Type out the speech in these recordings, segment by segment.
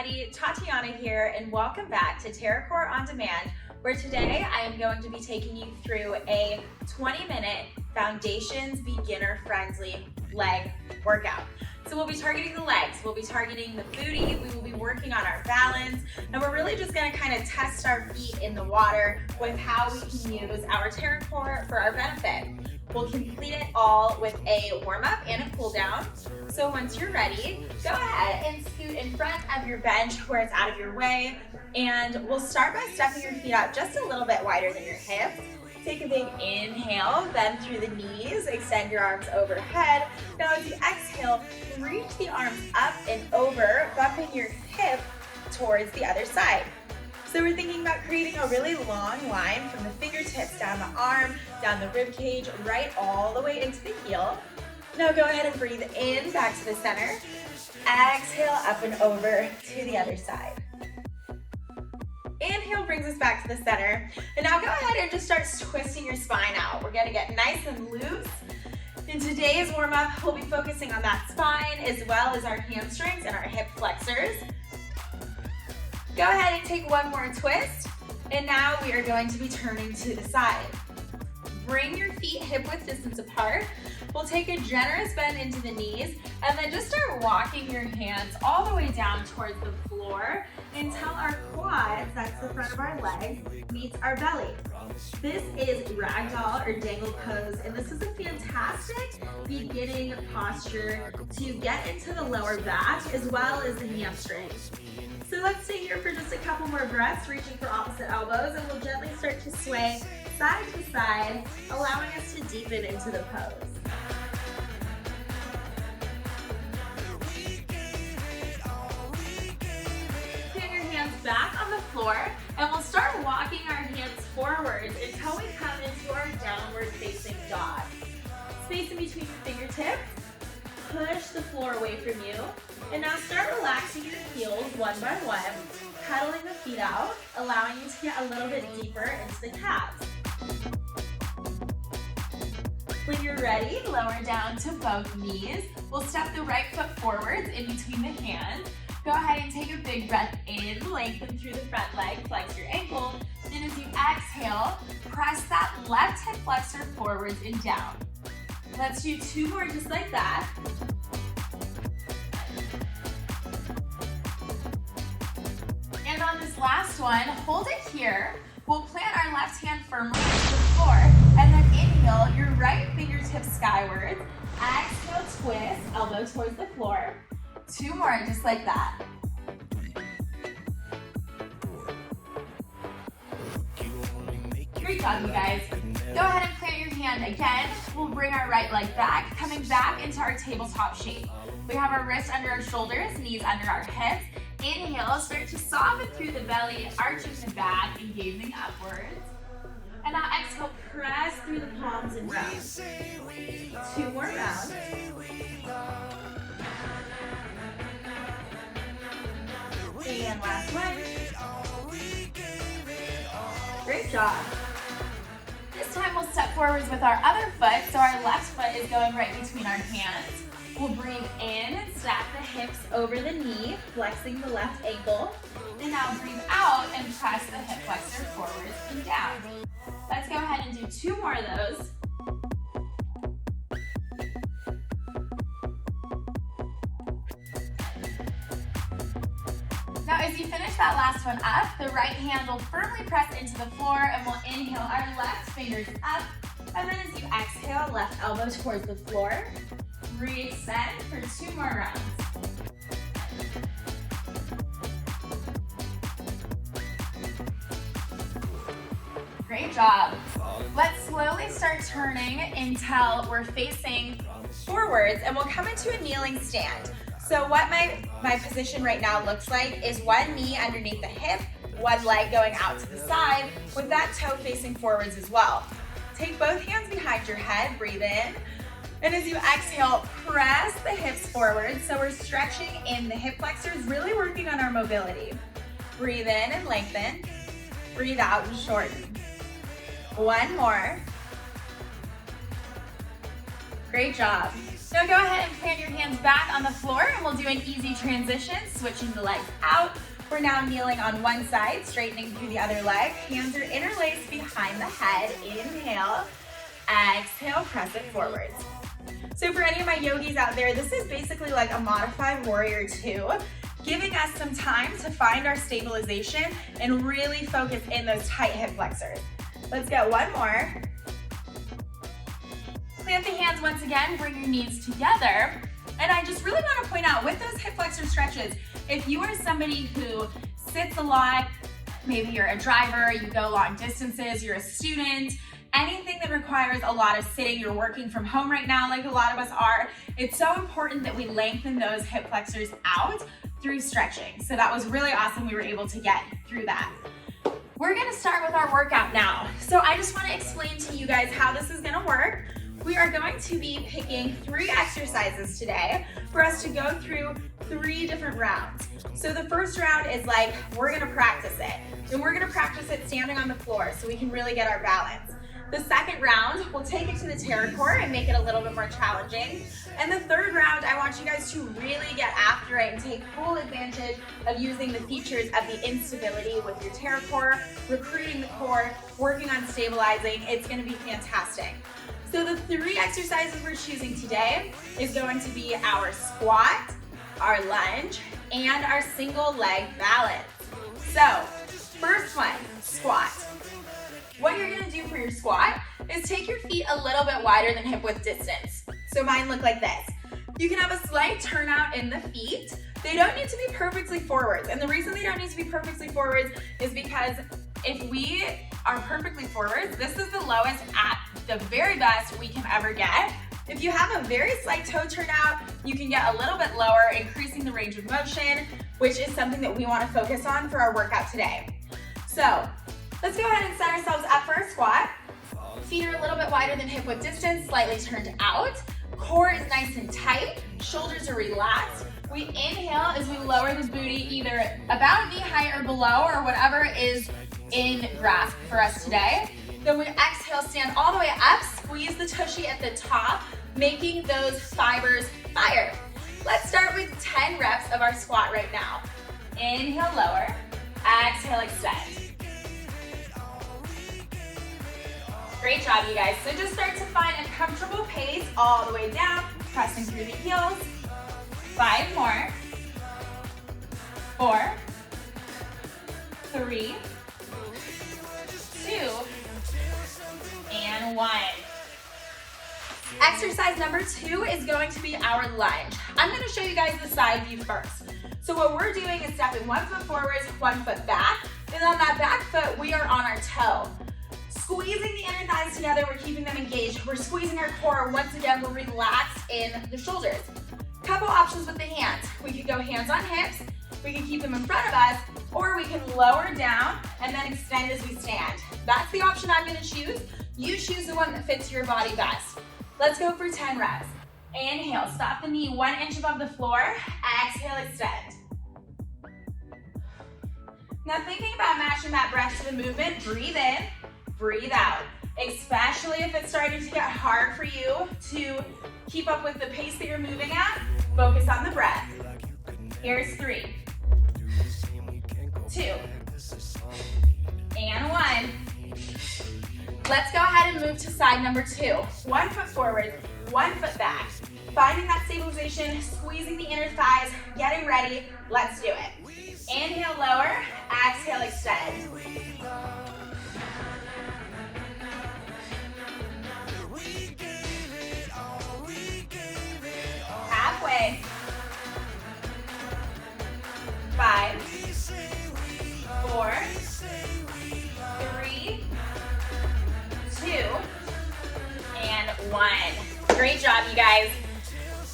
everybody, Tatiana here, and welcome back to TerraCore On Demand, where today I am going to be taking you through a 20-minute Foundations Beginner Friendly leg workout. So we'll be targeting the legs, we'll be targeting the booty, we will be working on our balance, and we're really just going to kind of test our feet in the water with how we can use our TerraCore for our benefit. We'll complete it all with a warm-up and a cool-down. So once you're ready, go ahead and scoot in front of your bench where it's out of your way, and we'll start by stepping your feet out just a little bit wider than your hips. Take a big inhale, bend through the knees, extend your arms overhead. Now as you exhale, reach the arms up and over, bumping your hip towards the other side. So we're thinking about creating a really long line from the fingertips down the arm, down the rib cage, right all the way into the heel. Now go ahead and breathe in, back to the center. Exhale, up and over to the other side. Inhale brings us back to the center. And now go ahead and just start twisting your spine out. We're gonna get nice and loose. In today's warm-up, we'll be focusing on that spine as well as our hamstrings and our hip flexors. Go ahead and take one more twist. And now we are going to be turning to the side. Bring your feet hip-width distance apart. We'll take a generous bend into the knees and then just start walking your hands all the way down towards the floor until our quads, that's the front of our leg, meets our belly. This is ragdoll or dangle pose, and this is a fantastic beginning posture to get into the lower back as well as the hamstrings. So let's stay here for just a couple more breaths, reaching for opposite elbows, and we'll gently start to sway side to side, allowing us to deepen into the pose. Put your hands back on the floor, and we'll start walking our hands forwards until we come into our downward facing dog. Space in between your fingertips. Push the floor away from you. And now start relaxing your heels one by one, cuddling the feet out, allowing you to get a little bit deeper into the calves. When you're ready, lower down to both knees. We'll step the right foot forwards in between the hands. Go ahead and take a big breath in, lengthen through the front leg, flex your ankle. And as you exhale, press that left hip flexor forwards and down. Let's do two more just like that. And on this last one, hold it here. We'll plant our left hand firmly into the floor, and then inhale your right fingertips skyward. Exhale, twist, elbow towards the floor. Two more just like that. Great job, you guys. Go ahead and plant your hand again. We'll bring our right leg back, coming back into our tabletop shape. We have our wrists under our shoulders, knees under our hips. Inhale, start to soften through the belly, arching the back and gazing upwards. And now exhale, press through the palms and round. Two more rounds. And last one. Great job. This time we'll step forwards with our other foot, so our left foot is going right between our hands. We'll breathe in and stack the hips over the knee, flexing the left ankle. And now breathe out and press the hip flexor forwards and down. Let's go ahead and do two more of those. Now as you finish that last one up, the right hand will firmly press into the floor, and we'll inhale our left fingers up. And then as you exhale, left elbow towards the floor. Reset for two more rounds. Great job. Let's slowly start turning until we're facing forwards, and we'll come into a kneeling stand. So what my position right now looks like is one knee underneath the hip, one leg going out to the side, with that toe facing forwards as well. Take both hands behind your head, breathe in. And as you exhale, press the hips forward. So we're stretching in the hip flexors, really working on our mobility. Breathe in and lengthen. Breathe out and shorten. One more. Great job. Now go ahead and plant your hands back on the floor and we'll do an easy transition, switching the legs out. We're now kneeling on one side, straightening through the other leg. Hands are interlaced behind the head. Inhale, exhale, press it forwards. So for any of my yogis out there, this is basically like a modified warrior two, giving us some time to find our stabilization and really focus in those tight hip flexors. Let's go, one more. Plant the hands once again, bring your knees together. And I just really want to point out with those hip flexor stretches, if you are somebody who sits a lot, maybe you're a driver, you go long distances, you're a student, anything that requires a lot of sitting, you're working from home right now like a lot of us are, it's so important that we lengthen those hip flexors out through stretching. So that was really awesome we were able to get through that. We're gonna start with our workout now. So I just wanna explain to you guys how this is gonna work. We are going to be picking 3 exercises today for us to go through 3 different rounds. So the first round is like, we're gonna practice it. And we're gonna practice it standing on the floor so we can really get our balance. The second round, we'll take it to the TerraCore and make it a little bit more challenging. And the third round, I want you guys to really get after it and take full advantage of using the features of the instability with your TerraCore, recruiting the core, working on stabilizing. It's gonna be fantastic. So the 3 exercises we're choosing today is going to be our squat, our lunge, and our single leg balance. So, first one, squat. What you're gonna do for your squat is take your feet a little bit wider than hip width distance. So mine look like this. You can have a slight turnout in the feet. They don't need to be perfectly forwards. And the reason they don't need to be perfectly forwards is because if we are perfectly forwards, this is the lowest at the very best we can ever get. If you have a very slight toe turnout, you can get a little bit lower, increasing the range of motion, which is something that we wanna focus on for our workout today. So, let's go ahead and set ourselves up for a squat. Feet are a little bit wider than hip width distance, slightly turned out. Core is nice and tight, shoulders are relaxed. We inhale as we lower the booty either about knee height or below or whatever is in grasp for us today. Then we exhale, stand all the way up, squeeze the tushy at the top, making those fibers fire. Let's start with 10 reps of our squat right now. Inhale, lower, exhale, extend. Great job, you guys. So just start to find a comfortable pace all the way down, pressing through the heels. 5 more. 4, 3, 2, and 1. Exercise number 2 is going to be our lunge. I'm gonna show you guys the side view first. So what we're doing is stepping 1 foot forwards, 1 foot back, and on that back foot, we are on our toe. Squeezing the inner thighs together, we're keeping them engaged. We're squeezing our core. Once again, we're relaxed in the shoulders. Couple options with the hands. We could go hands on hips, we can keep them in front of us, or we can lower down and then extend as we stand. That's the option I'm gonna choose. You choose the one that fits your body best. Let's go for 10 reps. Inhale, stop the knee 1 inch above the floor. Exhale, extend. Now thinking about matching that breath to the movement, breathe in, breathe out. Especially if it's starting to get hard for you to keep up with the pace that you're moving at, focus on the breath. Here's 3, 2, and 1. Let's go ahead and move to side number 2. 1 foot forward, 1 foot back. Finding that stabilization, squeezing the inner thighs, getting ready. Let's do it. Inhale, lower, exhale, extend. Halfway. 5, 4, 3, 2, and 1. Great job, you guys.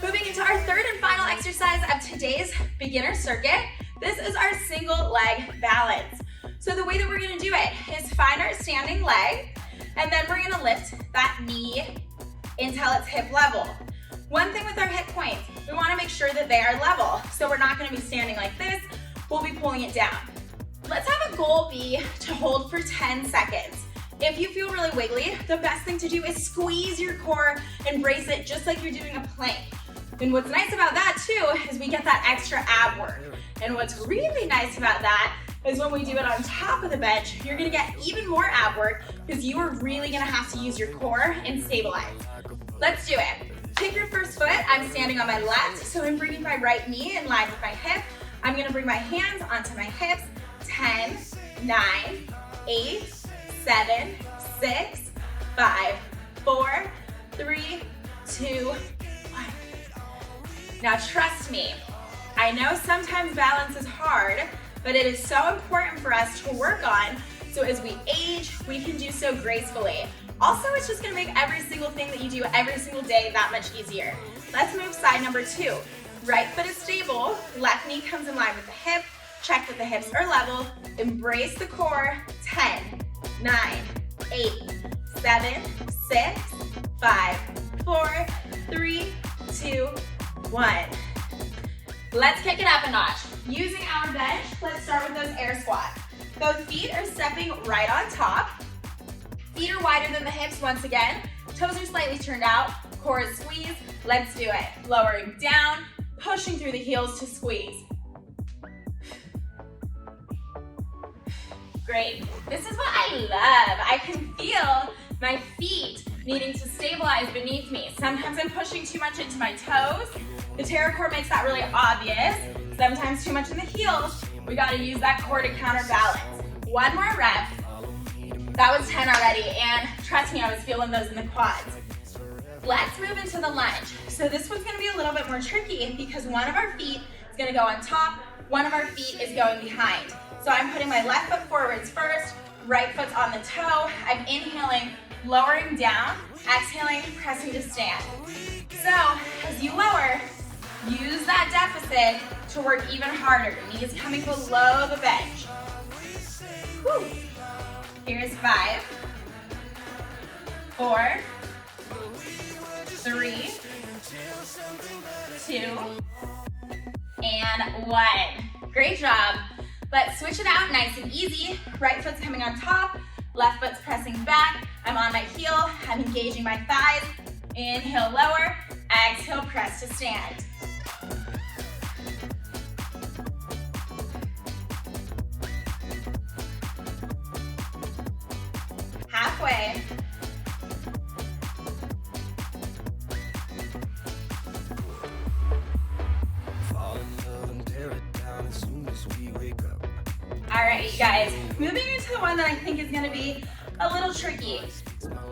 Moving into our third and final exercise of today's beginner circuit. This is our single leg balance. So the way that we're gonna do it is find our standing leg, and then we're gonna lift that knee until it's hip level. One thing with our hip points, we wanna make sure that they are level. So we're not gonna be standing like this, we'll be pulling it down. Let's have a goal be to hold for 10 seconds. If you feel really wiggly, the best thing to do is squeeze your core and brace it just like you're doing a plank. And what's nice about that too is we get that extra ab work. And what's really nice about that is when we do it on top of the bench, you're gonna get even more ab work because you are really gonna have to use your core and stabilize. Let's do it. Kick your first foot. I'm standing on my left, so I'm bringing my right knee in line with my hip. I'm gonna bring my hands onto my hips. 10, 9, 8, 7, 6, 5, 4, 3, 2, 1. Now trust me, I know sometimes balance is hard, but it is so important for us to work on so as we age, we can do so gracefully. Also, it's just gonna make every single thing that you do every single day that much easier. Let's move side number 2. Right foot is stable, left knee comes in line with the hip, check that the hips are level, embrace the core. 10, 9, 8, 7, 6, 5, 4, 3, 2, 1. Let's kick it up a notch. Using our bench, let's start with those air squats. Both feet are stepping right on top. Feet are wider than the hips once again. Toes are slightly turned out. Core is squeezed. Let's do it. Lowering down, pushing through the heels to squeeze. Great. This is what I love. I can feel my feet needing to stabilize beneath me. Sometimes I'm pushing too much into my toes. The TerraCore makes that really obvious. Sometimes too much in the heels. We gotta use that core to counterbalance. One more rep. That was 10 already, and trust me, I was feeling those in the quads. Let's move into the lunge. So this one's gonna be a little bit more tricky because one of our feet is gonna go on top, one of our feet is going behind. So I'm putting my left foot forwards first, right foot's on the toe. I'm inhaling, lowering down, exhaling, pressing to stand. So as you lower, use that deficit to work even harder. Knees coming below the bench. Whew. Here's 5, 4, 3, 2, and 1. Great job. Let's switch it out nice and easy. Right foot's coming on top, left foot's pressing back. I'm on my heel, I'm engaging my thighs. Inhale, lower, exhale, press to stand. Halfway. All right, you guys, moving into the one that I think is gonna be a little tricky.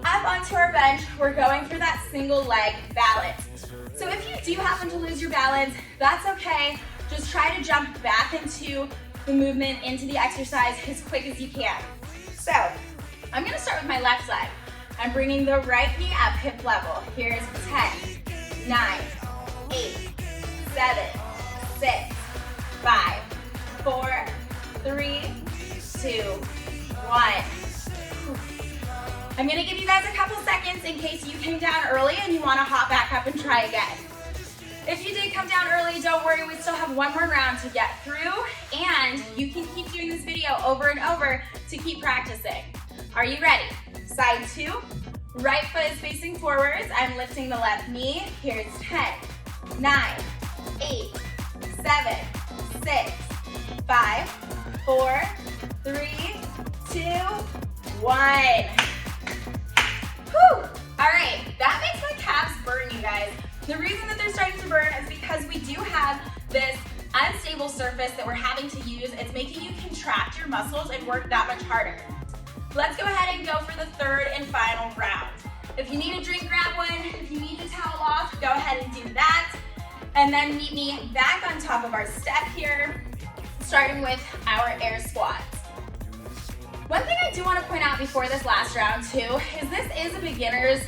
Up onto our bench, we're going through that single leg balance. So if you do happen to lose your balance, that's okay. Just try to jump back into the movement, into the exercise as quick as you can. So I'm gonna start with my left side. I'm bringing the right knee up hip level. Here's 10, 9, 8, 7, 6, 5, 4, 3, 2, 1. I'm gonna give you guys a couple seconds in case you came down early and you wanna hop back up and try again. If you did come down early, don't worry, we still have one more round to get through, and you can keep doing this video over and over to keep practicing. Are you ready? Side 2, right foot is facing forwards. I'm lifting the left knee. Here's 10, 9, 8, 7, 6, 5, 4, 3, 2, 1. Whew. All right, that makes my calves burn, you guys. The reason that they're starting to burn is because we do have this unstable surface that we're having to use. It's making you contract your muscles and work that much harder. Let's go ahead and go for the third and final round. If you need a drink, grab one. If you need to towel off, go ahead and do that. And then meet me back on top of our step here, starting with our air squats. One thing I do want to point out before this last round too is this is a beginner's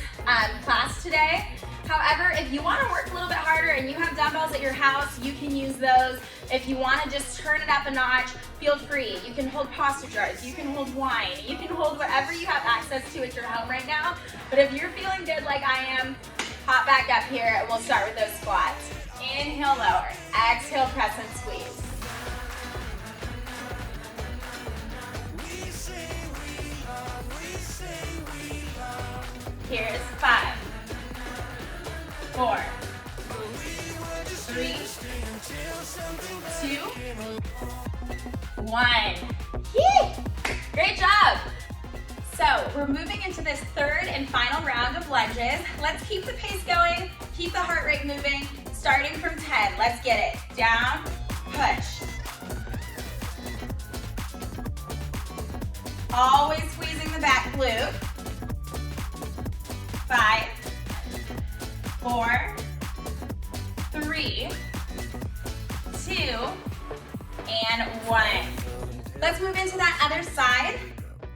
class today. However, if you want to work a little bit harder and you have dumbbells at your house, you can use those. If you want to just turn it up a notch, feel free. You can hold pasta jars, you can hold wine, you can hold whatever you have access to at your home right now. But if you're feeling good like I am, hop back up here and we'll start with those squats. Inhale, lower. Exhale, press and squeeze. Here's 5, 4, 3, 2, 1. Yee! Great job. So we're moving into this third and final round of lunges. Let's keep the pace going, keep the heart rate moving, starting from 10. Let's get it. Down, push. Always squeezing the back glute. 5, 4, 3, 2, and 1. Let's move into that other side.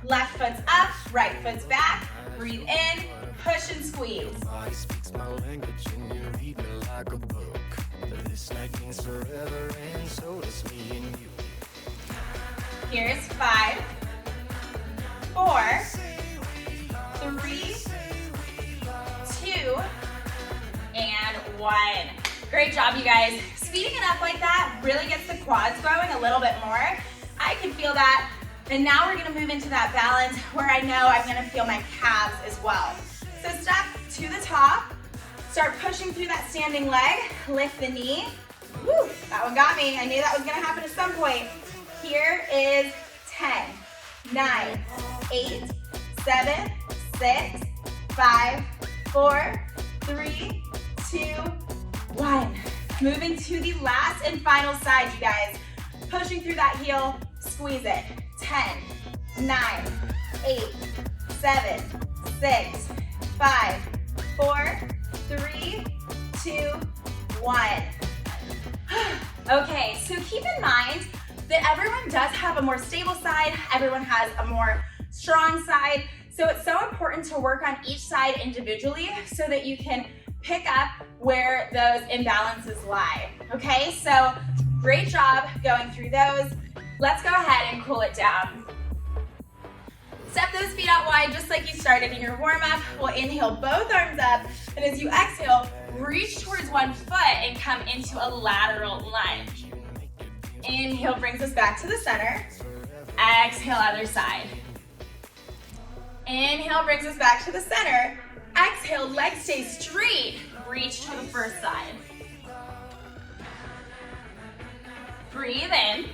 Left foot's up, right foot's back. Breathe in, push and squeeze. Speaks my language and you read me like a book. This night means forever and so does me and you. Here's 5, 4, 3, 2, and 1. Great job, you guys. Speeding it up like that really gets the quads going a little bit more. I can feel that. And now we're gonna move into that balance where I know I'm gonna feel my calves as well. So step to the top, start pushing through that standing leg, lift the knee. Woo, that one got me. I knew that was gonna happen at some point. Here is 10, 9, 8, 7, 6, 5, 4, 3, 2, 1. Moving to the last and final side, you guys. Pushing through that heel, squeeze it. 10, 9, 8, 7, 6, 5, 4, 3, 2, 1. Okay, so keep in mind that everyone does have a more stable side, everyone has a more strong side, so it's so important to work on each side individually so that you can pick up where those imbalances lie, okay? So great job going through those. Let's go ahead and cool it down. Step those feet out wide just like you started in your warm-up. We'll inhale both arms up, and as you exhale, reach towards one foot and come into a lateral lunge. Inhale brings us back to the center. Exhale, other side. Inhale brings us back to the center. Exhale, legs stay straight. Reach to the first side. Breathe in.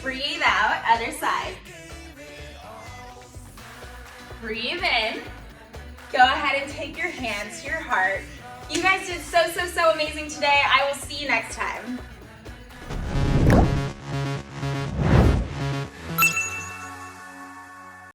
Breathe out, other side. Breathe in. Go ahead and take your hands to your heart. You guys did so amazing today. I will see you next time.